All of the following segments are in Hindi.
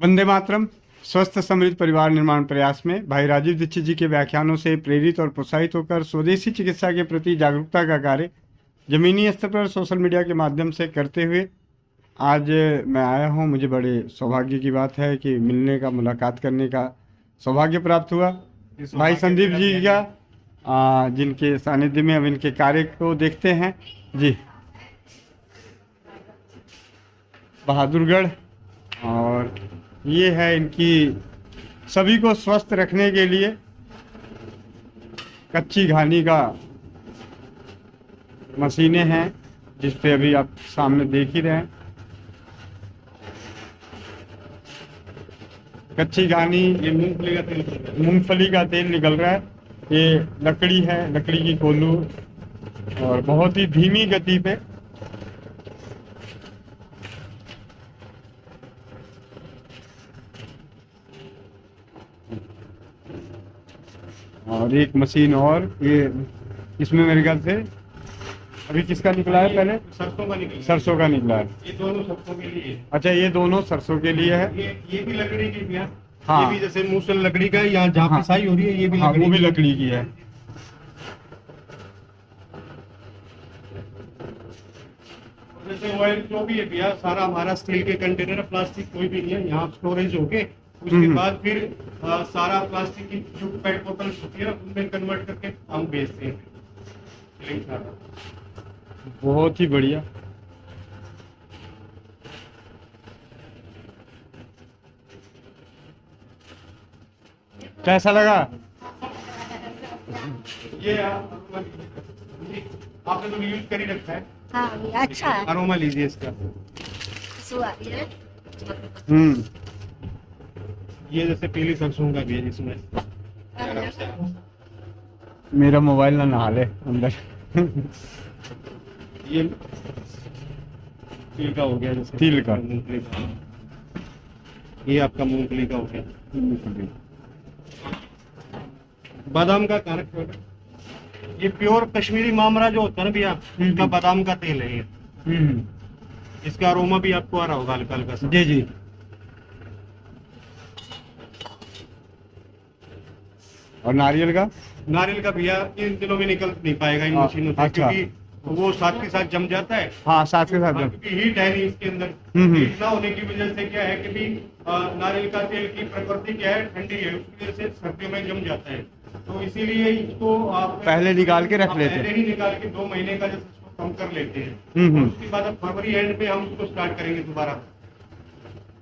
वंदे मातरम। स्वस्थ समृद्ध परिवार निर्माण प्रयास में भाई राजीव दीक्षित जी के व्याख्यानों से प्रेरित और प्रोत्साहित होकर स्वदेशी चिकित्सा के प्रति जागरूकता का कार्य जमीनी स्तर पर सोशल मीडिया के माध्यम से करते हुए आज मैं आया हूं। मुझे बड़े सौभाग्य की बात है कि मिलने का, मुलाकात करने का सौभाग्य प्राप्त हुआ भाई संदीप जी का, जिनके सानिध्य में अब इनके कार्य को देखते हैं। जी, बहादुरगढ़, और ये है इनकी सभी को स्वस्थ रखने के लिए कच्ची घानी का मशीनें हैं, जिस पे अभी आप सामने देख ही रहे हैं। कच्ची घानी, ये मूंगफली का तेल निकल रहा है। ये लकड़ी है, लकड़ी की कोल्हू, और बहुत ही धीमी गति पे और एक मशीन, और ये इसमें मेरे ख्याल से अभी किसका निकला है? पहले सरसों का निकला है। ये दोनों सरसों के लिए। अच्छा, ये दोनों सरसों के लिए है। ये भी लकड़ी की भी है। हाँ, ये भी जैसे मूसल लकड़ी का है, यहाँ जहाँ पिसाई हो रही है ये भी हाँ, वो भी लकड़ी की है। जैसे ऑयल जो भी है भैया, सारा हमारा स्टील के कंटेनर है, प्लास्टिक कोई भी नहीं है। यहाँ स्टोरेज होके उसके बाद फिर सारा प्लास्टिक की जो पेट बोतल होती है उनमें कन्वर्ट करके हम बेचते हैं। बहुत ही बढ़िया। कैसा लगा? ये आपने तो यूज कर ही रखा है। हाँ, ये अच्छा है। अरोमा लीजिए इसका। स्वाद है। ये जैसे पीली सरसों का भी है जिसमें मेरा मोबाइल ना नहा ले अंदर। ये तिल का हो गया, जैसे तिल का। मूंगफली का। ये आपका मूंगफली का हो गया। बादाम का कारक, ये प्योर कश्मीरी मामरा जो होता है ना भैया, उसका बादाम का तेल है ये। इसका अरोमा भी आपको आ रहा होगा हल्का हल्का सा। जी जी। और नारियल का? नारियल का भैया इन दिनों में निकल नहीं पाएगा इन मशीनों से, अच्छा। क्योंकि वो साथ के साथ जम जाता है। हाँ, साथ के साथ। क्योंकि हीट है नहीं इसके अंदर। हीट ना होने की वजह से क्या है कि भी नारियल का तेल की प्रकृति क्या है, ठंडी है, उसकी वजह से सर्दियों में जम जाता है। तो इसीलिए इसको आप पहले निकाल के रख लेते हैं। पहले ही निकाल के 2 महीने का जैसे इसको कम कर लेते हैं। और उसके बाद अब फरवरी एंड पे हम उसको स्टार्ट करेंगे दोबारा,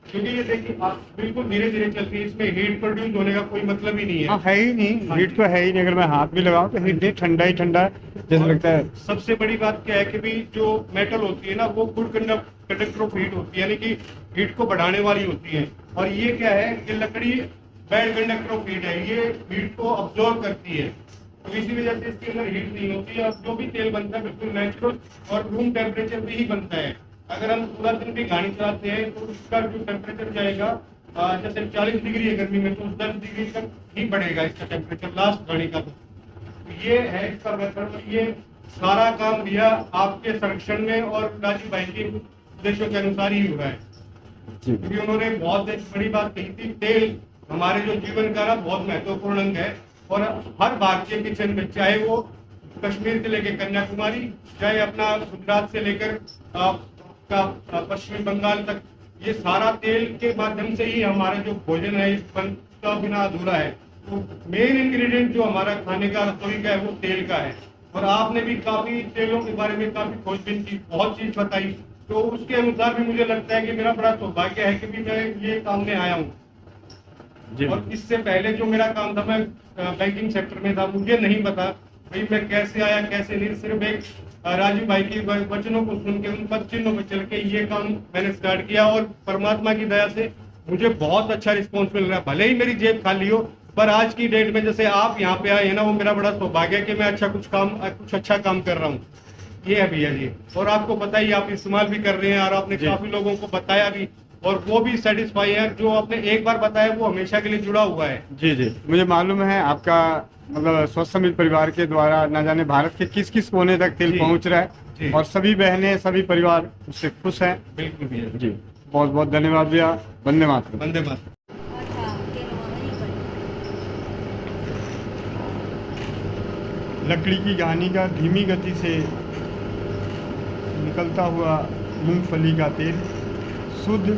क्योंकि ये देखिए आप बिल्कुल धीरे धीरे चलती है, इसमें हीट प्रोड्यूस होने का कोई मतलब ही नहीं है। हाँ, है ही नहीं, हीट तो है ही नहीं। अगर मैं हाथ भी लगाऊं तो हीट नहीं, ठंडा ही ठंडा जैसे लगता है। सबसे बड़ी बात क्या है कि भी जो मेटल होती है ना, वो गुड कंडक्टर ऑफ हीट होती है, यानी कि हीट को बढ़ाने वाली होती है। और ये क्या है, ये लकड़ी बैड कंडक्टर ऑफ हीट है, ये हीट को अब्सॉर्ब करती है। तो इसी वजह से इसके अंदर हीट नहीं होती है। और जो भी तेल बनता है बिल्कुल नेचुरल और रूम टेम्परेचर पे ही बनता है। अगर हम पूरा दिन भी गाड़ी चलाते हैं तो उसका जो टेम्परेचर जाएगा, जैसे 40 डिग्री है गर्मी में, तो 10 डिग्री तक ही बढ़ेगा इसका टेम्परेचर लास्ट गाड़ी का। तो ये है इसका मेथड। ये सारा काम भैया आपके संरक्षण में और राजीव भाई के उद्देश्यों के अनुसार ही हो रहा है। क्योंकि उन्होंने बहुत एक बड़ी बात कही थी, तेल हमारे जो जीवन का ना बहुत महत्वपूर्ण अंग है। और हर भारतीय किचन में, चाहे वो कश्मीर से लेकर कन्याकुमारी, चाहे अपना गुजरात से लेकर पश्चिमी बंगाल तक, ये सारा तेल के माध्यम से ही हमारा जो भोजन है इसका बिना अधूरा है। तो मेन इंग्रेडिएंट जो हमारा खाने का, रसोई का है, वो तेल का है। और आपने भी काफी तेलों के बारे में काफी खोजबीन की, बहुत चीज बताई। तो उसके अनुसार भी मुझे लगता है कि मेरा बड़ा सौभाग्य है कि भी मैं ये काम में आया हूँ। और इससे पहले जो मेरा काम था, मैं बैंकिंग सेक्टर में था, मुझे नहीं पता भाई मैं कैसे आया कैसे नहीं। सिर्फ एक राजीव भाई के वचनों को सुन के, उन पद चिन्हों पर चल के ये काम मैंने स्टार्ट किया। और परमात्मा की दया से मुझे बहुत अच्छा रिस्पॉन्स मिल रहा है। भले ही मेरी जेब खाली हो, पर आज की डेट में जैसे आप यहाँ पे आए हैं ना, वो मेरा बड़ा सौभाग्य है कि मैं कुछ अच्छा काम कर रहा हूँ। ये है भैया जी। और आपको पता ही, आप इस्तेमाल भी कर रहे हैं और आपने काफी लोगों को बताया भी, और वो भी सेटिस्फाई है। जो आपने एक बार बताया वो हमेशा के लिए जुड़ा हुआ है। जी जी, मुझे मालूम है आपका मतलब स्वस्थ समृद्ध परिवार के द्वारा न जाने भारत के किस किस कोने तक तेल पहुंच रहा है, और सभी बहनें, सभी परिवार उससे खुश हैं। बिल्कुल भैया जी। बहुत बहुत धन्यवाद भैया। वंदे मातरम। वंदे मातरम। लकड़ी की घानी का धीमी गति से निकलता हुआ मूंगफली का तेल शुद्ध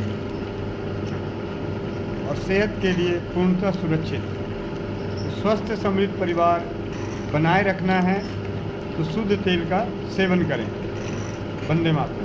और सेहत के लिए पूर्णतः सुरक्षित। स्वस्थ समृद्ध परिवार बनाए रखना है तो शुद्ध तेल का सेवन करें। वंदे मातरम।